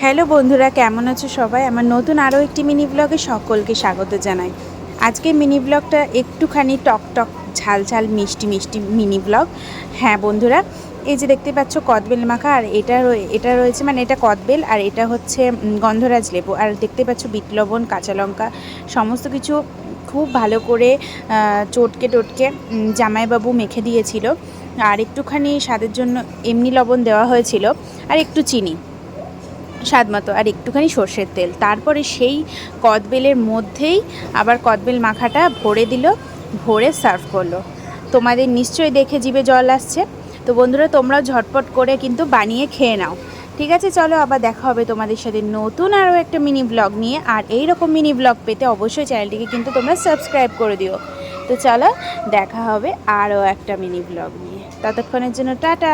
Hello বন্ধুরা, কেমন আছো সবাই? আমার নতুন আরও একটি মিনি ব্লগে সকলকে স্বাগত জানাই। আজকে মিনি ব্লগটা একটুখানি টক টক ঝাল ঝাল মিষ্টি মিষ্টি মিনি ব্লগ। হ্যাঁ বন্ধুরা, এই যে দেখতে পাচ্ছ কদবেল মাখা, আর এটা রয়েছে, মানে এটা কদবেল আর এটা হচ্ছে গন্ধরাজ লেবু, আর দেখতে পাচ্ছ বিট লবণ, কাঁচা লঙ্কা, সমস্ত কিছু খুব ভালো করে চটকে টটকে জামাইবাবু মেখে দিয়েছিল। আর একটুখানি স্বাদের জন্য এমনি লবণ দেওয়া হয়েছিল, আর একটু চিনি স্বাদ মতো, আর একটুখানি সর্ষের তেল। তারপরে সেই কদবেলের মধ্যেই আবার কদবেল মাখাটা ভরে দিল, ভরে সার্ভ করলো। তোমাদের নিশ্চয়ই দেখে জিভে জল আসছে। তো বন্ধুরা, তোমরাও ঝটপট করে কিন্তু বানিয়ে খেয়ে নাও। ঠিক আছে, চলো আবার দেখা হবে তোমাদের সাথে নতুন আরও একটা মিনি ব্লগ নিয়ে। আর এই রকম মিনি ব্লগ পেতে অবশ্যই চ্যানেলটিকে কিন্তু তোমরা সাবস্ক্রাইব করে দিও। তো চলো দেখা হবে আরও একটা মিনি ব্লগ নিয়ে। ততক্ষণের জন্য টাটা।